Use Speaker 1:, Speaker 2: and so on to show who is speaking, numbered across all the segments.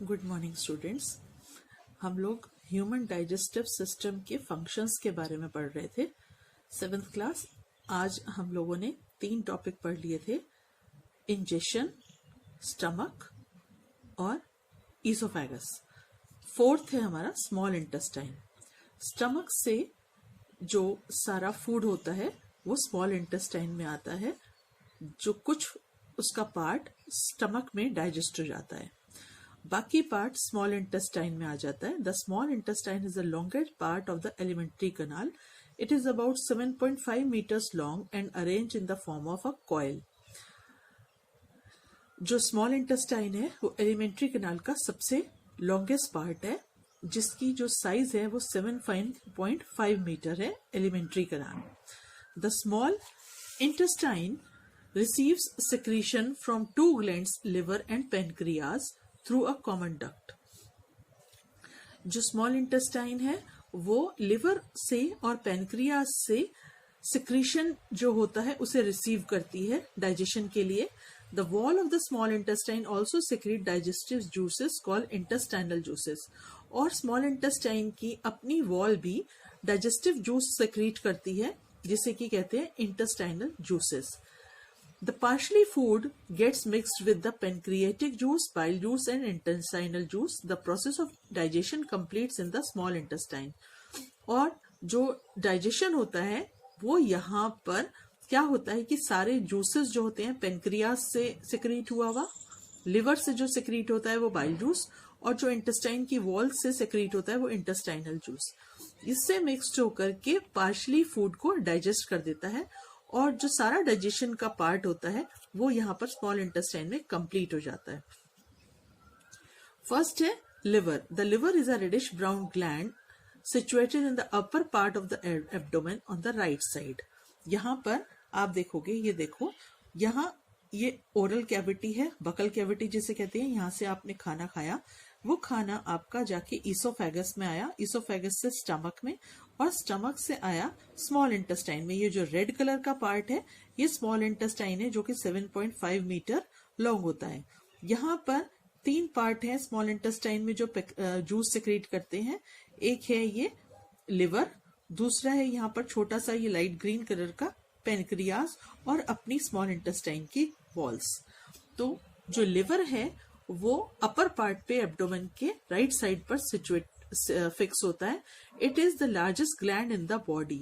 Speaker 1: Good morning students. हम लोग human digestive system के फंक्शंस के बारे में पढ़ रहे थे 7th क्लास। आज हम लोगों ने 3 टॉपिक पढ़ लिए थे, इंजेशन, स्टमक और ईसोफेगस। 4th है हमारा स्मॉल इंटेस्टाइन। स्टमक से जो सारा फूड होता है वो स्मॉल इंटेस्टाइन में आता है, जो कुछ उसका पार्ट स्टमक में डाइजेस्ट हो जाता है, बाकी पार्ट स्मॉल इंटेस्टाइन में आ जाता है। The small intestine is the longest part of the alimentary canal. It is about 7.5 meters long and arrange in the form of a coil. जो स्मॉल इंटेस्टाइन है वो एलिमेंट्री कैनाल का सबसे longest part है, जिसकी जो साइज है वो 7.5 मीटर है। Alimentary canal, the small intestine receives secretion from 2 glands, liver and pancreas, through a common duct. जो स्मॉल इंटेस्टाइन है वो लिवर से और पैनक्रियाज से सिक्रीशन जो होता है उसे रिसीव करती है डाइजेशन के लिए। The wall of the small intestine also secrete digestive juices called intestinal juices. और स्मॉल इंटेस्टाइन की अपनी वॉल भी डाइजेस्टिव जूस सिक्रीट करती है, जिसे कि कहते हैं intestinal juices. The partially food gets mixed with the pancreatic juice, bile juice and intestinal juice. The process of digestion completes in the small intestine. और जो डाइजेशन होता है वो यहाँ पर क्या होता है कि सारे जूसेस जो होते हैं पेनक्रियाज से सिक्रीट हुआ, लिवर से जो सिक्रीट होता है वो बाइल जूस, और जो इंटेस्टाइन की वॉल से सिक्रीट होता है वो इंटेस्टाइनल जूस, इससे मिक्स्ड होकर के पार्शली फूड को डाइजेस्ट कर देता है। और जो सारा डाइजेशन का पार्ट होता है वो यहाँ पर स्मॉल इंटेस्टाइन में कंप्लीट हो जाता है। फर्स्ट है liver. The liver is a reddish brown gland situated in the upper part of the abdomen on the right side. यहाँ पर आप देखोगे, ये देखो, यहाँ ये ओरल कैविटी है, बकल कैविटी जिसे कहते हैं। यहाँ से आपने खाना खाया, वो खाना आपका जाके ईसोफेगस में आया, ईसोफेगस से स्टमक में, और स्टमक से आया स्मॉल इंटेस्टाइन में। ये जो रेड कलर का पार्ट है ये स्मॉल इंटेस्टाइन है, जो कि 7.5 मीटर लॉन्ग होता है। यहाँ पर 3 पार्ट है स्मॉल इंटेस्टाइन में जो जूस सिक्रीट करते हैं। एक है ये लिवर, दूसरा है यहाँ पर छोटा सा ये लाइट ग्रीन कलर का पेनक्रियाज, और अपनी स्मॉल इंटेस्टाइन की वॉल्स। तो जो लिवर है वो अपर पार्ट पे एब्डोमेन के राइट साइड पर सिचुएट फिक्स होता है। It is the largest gland in the body,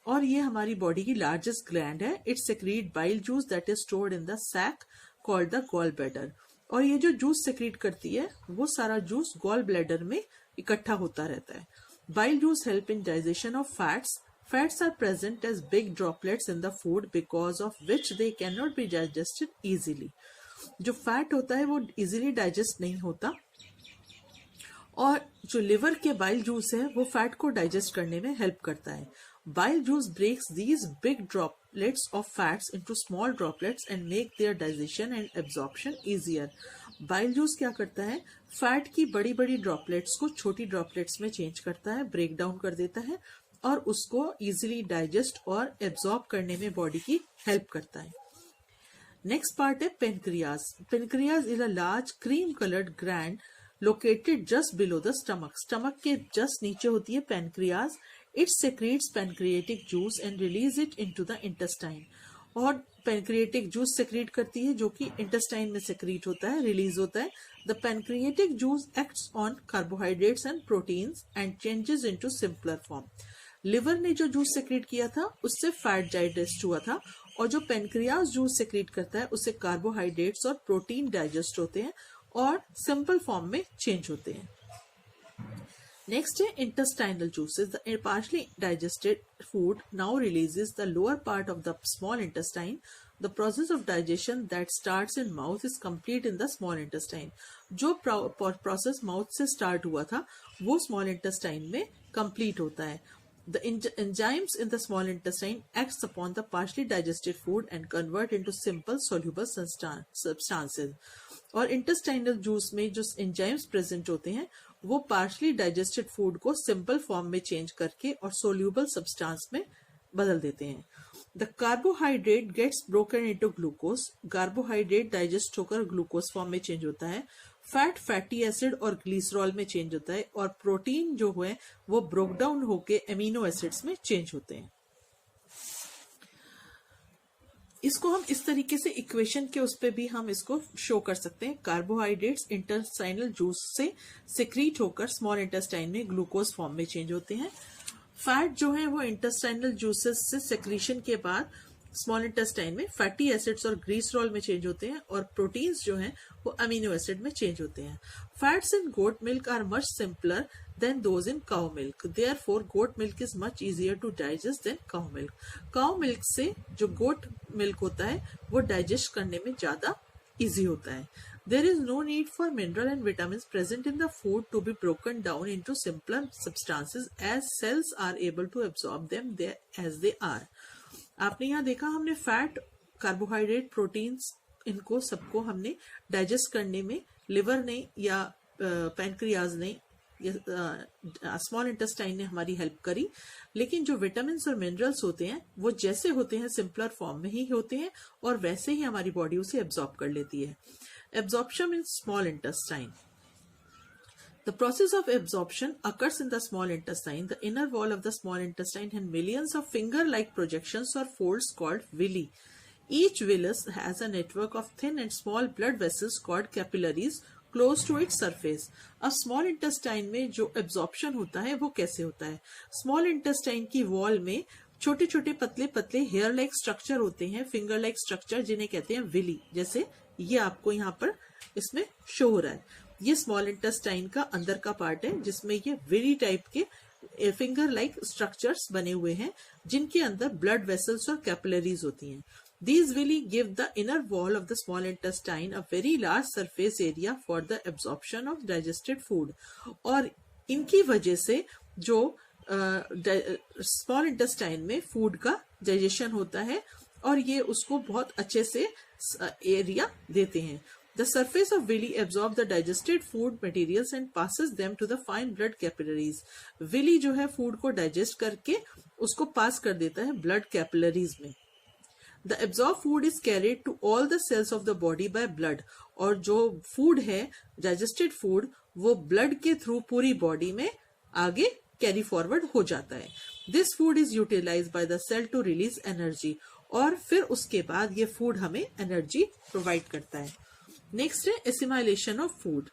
Speaker 1: और ये हमारी बॉडी की लार्जेस्ट ग्लैंड है। It secrete bile juice that is stored in the sac called the gall bladder. और ये जो जूस सेक्रीट करती है वो सारा जूस गॉल ब्लैडर में इकट्ठा होता रहता है। Bile juice help in digestion of fats. Fats are present as big droplets in the food because of which they cannot be digested easily. जो फैट होता है वो इजीली डाइजेस्ट नहीं होता, और जो लिवर के बाइल जूस है वो फैट को डाइजेस्ट करने में हेल्प करता है। Bile juice breaks these big droplets of fats into small droplets and make their digestion and absorption easier. Bile juice क्या करता है, फैट की बड़ी बड़ी ड्रॉपलेट्स को छोटी ड्रॉपलेट्स में चेंज करता है, ब्रेक डाउन कर देता है, और उसको इजीली डाइजेस्ट और एब्जॉर्ब करने में बॉडी की हेल्प करता है। नेक्स्ट पार्ट है pancreas. Pancreas is a large cream coloured gland located just below the stomach. Stomach के जस्ट नीचे होती है pancreas. It secrets pancreatic juice and release it into the intestine. और पैनक्रिएटिक जूस सेक्रेट करती है, जो कि इंटेस्टाइन में सेक्रेट होता है, रिलीज होता है। The pancreatic juice acts on carbohydrates and proteins and changes into simpler form. Liver ने जो जूस सेक्रेट किया था उससे फैट डाइजेस्ट हुआ था, और जो पेनक्रियाज जूस सेक्रेट करता है उससे कार्बोहाइड्रेट्स और प्रोटीन डाइजेस्ट होते हैं और सिंपल फॉर्म में चेंज होते हैं। नेक्स्ट है intestinal juices. The partially digested food now releases the lower part of the small intestine. The process of digestion that starts in mouth is complete in the small intestine. जो process mouth से start हुआ था वो small intestine में complete होता है। The enzymes in the small intestine acts upon the partially digested food and convert into simple soluble substances. और intestinal juice में जो enzymes present होते हैं वो partially digested food को simple form में change करके और soluble substance में बदल देते हैं। The carbohydrate gets broken into glucose. Carbohydrate digest होकर glucose form में change होता है। फैट फैटी एसिड और ग्लिसरॉल में चेंज होता है, और प्रोटीन जो है वो ब्रोक डाउन होके एमिनो एसिड्स में चेंज होते हैं। इसको हम इस तरीके से इक्वेशन के उस पे भी हम इसको शो कर सकते हैं। कार्बोहाइड्रेट्स इंटेस्टाइनल जूस से सिक्रीट होकर स्मॉल इंटेस्टाइन में ग्लूकोज फॉर्म में चेंज होते हैं। फैट जो है वो इंटेस्टाइनल जूसेस से सेक्रीशन के बाद स्मॉल इंटेस्टाइन में फैटी एसिड्स और ग्लिसरॉल में चेंज होते हैं, और प्रोटीन्स जो हैं वो अमीनो एसिड में चेंज होते हैं। Fats in goat milk are much simpler than those in cow milk, therefore goat milk is much easier to digest than cow milk. Cow milk से जो गोट मिल्क होता है वो डाइजेस्ट करने में ज्यादा इजी होता है। There is no need for mineral and vitamins present in the food to be broken down into simpler substances as cells are able to absorb them as they are. आपने यहाँ देखा, हमने fat, carbohydrate, proteins, इनको सबको हमने digest करने में liver ने या पैनक्रियाज ने या स्मॉल इंटेस्टाइन ने हमारी हेल्प करी, लेकिन जो विटामिन और मिनरल्स होते हैं वो जैसे होते हैं सिंपलर फॉर्म में ही होते हैं, और वैसे ही हमारी बॉडी उसे एब्जॉर्ब कर लेती है। Absorption in small intestine. The process of absorption occurs in the small intestine. The inner wall of the small intestine has millions of finger-like projections or folds called villi. Each villus has a network of thin and small blood vessels called capillaries close to its surface. अब small intestine में जो absorption होता है वो कैसे होता है? Small intestine की wall में छोटे छोटे पतले पतले हेयर लाइक स्ट्रक्चर होते हैं, फिंगर लाइक स्ट्रक्चर, जिन्हें कहते हैं विली। जैसे ये आपको यहाँ पर इसमें शो हो रहा है, ये स्मॉल इंटेस्टाइन का अंदर का पार्ट है जिसमें ये विली टाइप के फिंगर लाइक स्ट्रक्चर्स बने हुए हैं, जिनके अंदर ब्लड वेसल्स और कैपिलरीज होती हैं। These villi give the inner wall of the small intestine a very large surface area for the absorption of digested food. और इनकी वजह से जो स्मॉल इंटेस्टाइन में फूड का डाइजेशन होता है और ये उसको बहुत अच्छे से एरिया देते हैं। The surface of villi absorb the digested food materials and passes them to the fine blood capillaries. villi जो है फूड को डाइजेस्ट करके उसको पास कर देता है ब्लड कैपिलरीज में। The absorbed food is carried to all the cells of the body by blood. और जो फूड है डाइजेस्टेड फूड वो ब्लड के थ्रू पूरी बॉडी में आगे कैरी फॉरवर्ड हो जाता है। This food is utilised by the cell to release energy, और फिर उसके बाद ये फूड हमें एनर्जी प्रोवाइड करता है। नेक्स्ट है assimilation of food.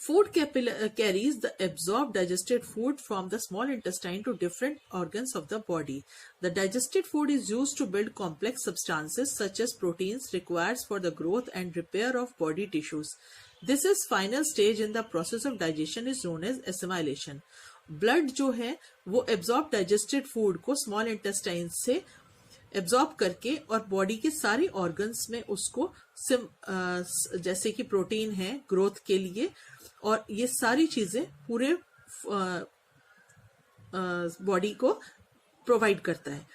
Speaker 1: Food carries the absorbed digested food from the small intestine to different organs of the body. The digested food is used to build complex substances such as proteins required for the growth and repair of body tissues. This is final stage in the process of digestion is known as assimilation. Blood जो है वो absorbed digested food को small intestine से absorb करके और body के सारे organs में उसको जैसे कि प्रोटीन है ग्रोथ के लिए, और ये सारी चीजें पूरे बॉडी को प्रोवाइड करता है।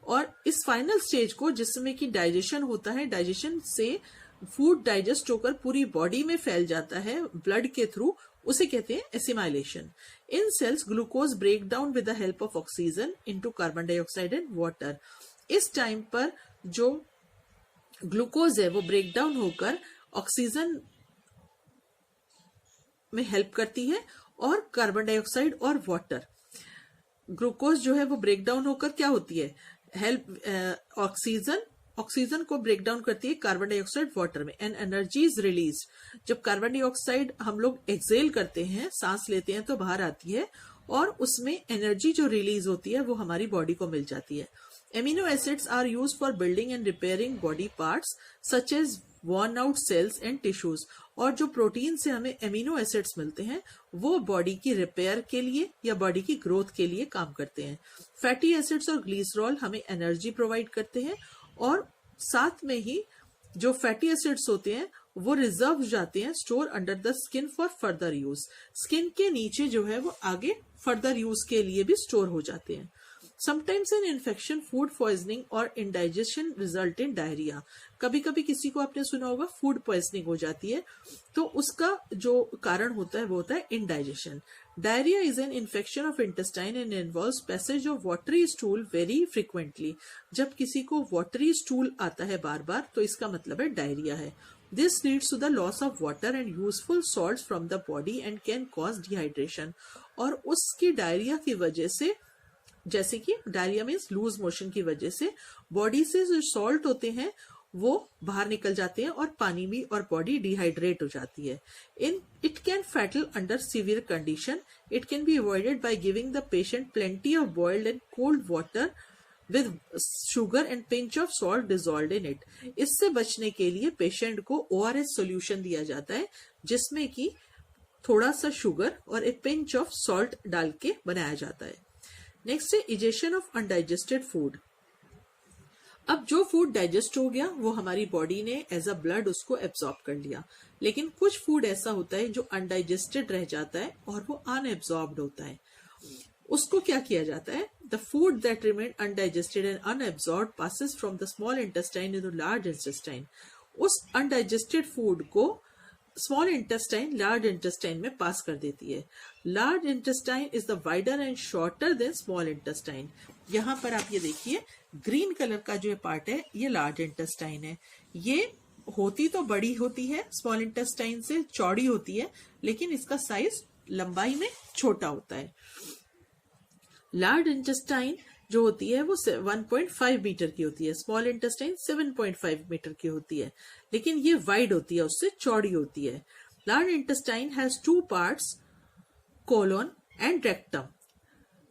Speaker 1: और इस फाइनल स्टेज को जिसमें कि डाइजेशन होता है, डाइजेशन से फूड डाइजेस्ट होकर पूरी बॉडी में फैल जाता है ब्लड के थ्रू, उसे कहते हैं assimilation. In cells glucose break down with the help of oxygen into carbon dioxide and water. इस टाइम पर जो ग्लूकोज है वो ब्रेक डाउन होकर ऑक्सीजन में हेल्प करती है, और कार्बन डाइऑक्साइड और वाटर। ग्लूकोज जो है वो ब्रेक डाउन होकर क्या होती है, हेल्प ऑक्सीजन को ब्रेक डाउन करती है कार्बन डाइऑक्साइड वाटर में, एंड एनर्जी इज रिलीज। जब कार्बन डाइऑक्साइड हम लोग एक्सेल करते हैं, सांस लेते हैं तो बाहर आती है, और उसमें एनर्जी जो रिलीज होती है वो हमारी बॉडी को मिल जाती है। Amino acids are used for building and repairing body parts such as worn out cells and tissues. और जो प्रोटीन से हमें एमिनो एसिड्स मिलते हैं वो बॉडी की रिपेयर के लिए या बॉडी की ग्रोथ के लिए काम करते हैं। फैटी एसिड्स और ग्लिसरॉल हमें एनर्जी प्रोवाइड करते हैं, और साथ में ही जो फैटी एसिड्स होते हैं वो रिजर्व जाते हैं store under the skin for further use. Skin के नीचे जो है वो आगे फर्दर यूज के लिए भी स्टोर हो जाते हैं। Sometimes an infection, food poisoning or indigestion result in diarrhea. कभी कभी किसी को आपने सुना होगा फूड पॉइजनिंग हो जाती है, तो उसका जो कारण होता है वो होता है indigestion. Diarrhea is an infection of intestine and involves passage of watery stool very frequently. जब किसी को watery stool आता है बार बार तो इसका मतलब है डायरिया है। This leads to the loss of water and useful salts from the body and can cause dehydration. और उसकी डायरिया की वजह से, जैसे कि डायरिया मीन्स लूज मोशन की वजह से बॉडी से जो सॉल्ट होते हैं वो बाहर निकल जाते हैं और पानी भी, और बॉडी डिहाइड्रेट हो जाती है. It can fatal under severe condition. It can be avoided by giving the patient plenty of boiled and cold water with sugar and pinch of salt dissolved in it. इससे बचने के लिए patient को ORS solution दिया जाता है जिसमें कि थोड़ा सा शुगर और एक पिंच ऑफ सॉल्ट डाल के बनाया जाता है. नेक्स्ट है इजेशन ऑफ अनडाइजेस्टेड फूड. अब जो फूड डाइजेस्ट हो गया वो हमारी बॉडी ने एज अ ब्लड उसको एब्जॉर्ब कर लिया, लेकिन कुछ फूड ऐसा होता है जो अनडाइजेस्टेड रह जाता है और वो अनएब्जॉर्ब्ड होता है. उसको क्या किया जाता है? The food that remain undigested and unabsorbed passes from the small intestine into large intestine. उस अनडाइजेस्टेड फूड को स्मॉल इंटेस्टाइन लार्ज इंटेस्टाइन में पास कर देती है. Large intestine is the wider and shorter than small intestine. यहाँ पर आप ये देखिए ग्रीन कलर का जो पार्ट है ये लार्ज इंटेस्टाइन है. ये होती तो बड़ी होती है, स्मॉल इंटेस्टाइन से चौड़ी होती है, लेकिन इसका साइज लंबाई में छोटा होता है. लार्ज इंटेस्टाइन जो होती है वो 1.5 मीटर की होती है, स्मॉल इंटेस्टाइन 7.5 मीटर की होती है, लेकिन ये वाइड होती है, उससे चौड़ी होती है. Large intestine has 2 parts, colon and rectum.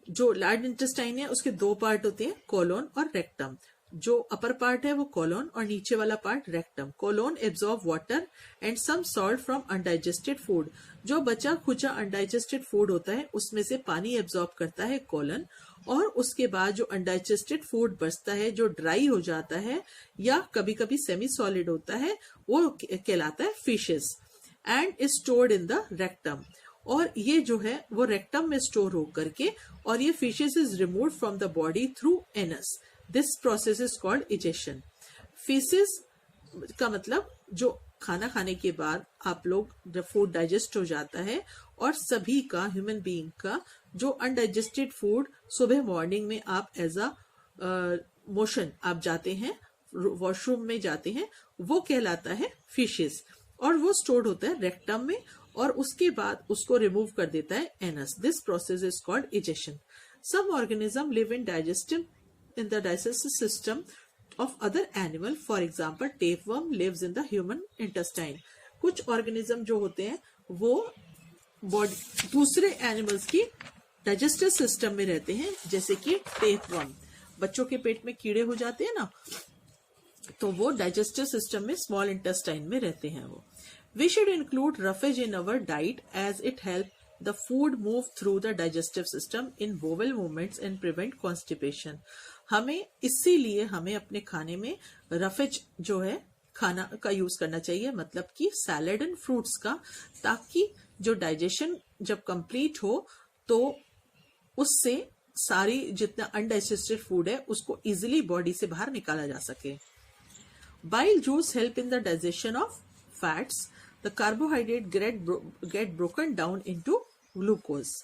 Speaker 1: जो लार्ज इंटेस्टाइन है उसके 2 पार्ट होते हैं, कोलोन और रेक्टम. जो अपर पार्ट है वो कोलोन और नीचे वाला part rectum. Colon absorb water and some salt from undigested food. जो बचा खुचा अनडाइजेस्टेड फूड होता है उसमें से पानी एब्जॉर्ब करता है कोलन, और उसके बाद जो अनडाइजेस्टेड फूड बचता है जो ड्राई हो जाता है या कभी कभी सेमी सॉलिड होता है वो कहलाता है fishes and is stored in the rectum. और ये जो है वो रेक्टम में स्टोर हो करके और ये fishes is remove from the body through anus. This process is called egestion. Faeces का मतलब जो खाना खाने के बाद आप लोग जब फूड डाइजेस्ट हो जाता है, और सभी का ह्यूमन बीइंग का जो अनडाइजेस्टेड फूड सुबह मॉर्निंग में आप एज अ मोशन आप जाते हैं, वॉशरूम में जाते हैं, वो कहलाता है फिशेस, और वो स्टोर्ड होता है रेक्टम में और उसके बाद उसको रिमूव कर देता है anus. This process is called egestion. Some organism live in the digestive system of other animal. For example, tapeworm lives in the human intestine. कुछ ऑर्गेनिज्म जो होते हैं वो बॉडी दूसरे एनिमल्स की डाइजेस्टिव सिस्टम में रहते हैं, जैसे कि टेपवर्म. बच्चों के पेट में कीड़े हो जाते हैं ना, तो वो डाइजेस्टिव सिस्टम में स्मॉल इंटेस्टाइन में रहते हैं वो. We should include roughage in our diet as it helps the food move through the digestive system in bowel movements and prevent constipation. हमें इसीलिए हमें अपने खाने में रफेज जो है खाना का यूज करना चाहिए, मतलब कि सैलेड एंड फ्रूट्स का, ताकि जो डाइजेशन जब कंप्लीट हो तो उससे सारी जितना अनडाइजेस्टेड फूड है उसको इजीली बॉडी से बाहर निकाला जा सके. Bile juice help in the digestion of fats. The carbohydrate get broken down into glucose.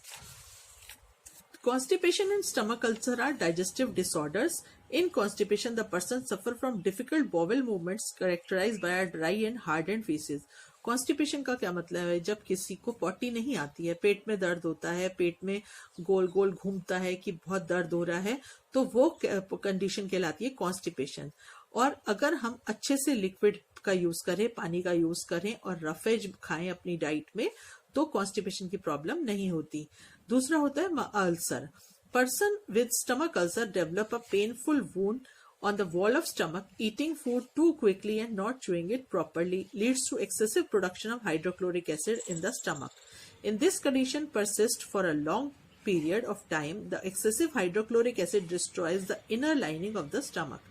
Speaker 1: Constipation and stomach ulcer are digestive disorders. In constipation, the person suffers from difficult bowel movements characterized by a dry and hardened feces. Constipation का क्या मतलब है? जब किसी को potty नहीं आती है, पेट में दर्द होता है, पेट में गोल गोल घूमता है कि बहुत दर्द हो रहा है, तो वो कंडीशन कहलाती है कॉन्स्टिपेशन. और अगर हम अच्छे से लिक्विड का यूज करें, पानी का यूज करें और रफेज खाएं अपनी डाइट में, तो कॉन्स्टिपेशन की प्रॉब्लम नहीं होती. दूसरा होता है ulcer. Person with stomach ulcer develop a painful wound on the wall of stomach. Eating food too quickly and not chewing it properly leads to excessive production of hydrochloric acid in the stomach. In this condition persists for a long period of time, the excessive hydrochloric acid destroys the inner lining of the stomach.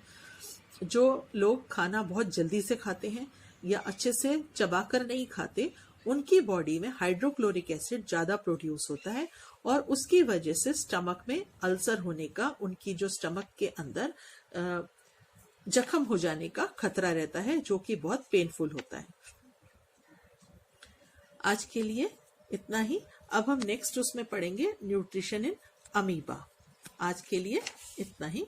Speaker 1: जो लोग खाना बहुत जल्दी से खाते हैं या अच्छे से चबाकर नहीं खाते, उनकी बॉडी में हाइड्रोक्लोरिक एसिड ज्यादा प्रोड्यूस होता है और उसकी वजह से स्टमक में अल्सर होने का, उनकी जो स्टमक के अंदर जख्म हो जाने का खतरा रहता है, जो कि बहुत पेनफुल होता है. आज के लिए इतना ही. अब हम नेक्स्ट उसमें पढ़ेंगे न्यूट्रिशन इन अमीबा. आज के लिए इतना ही.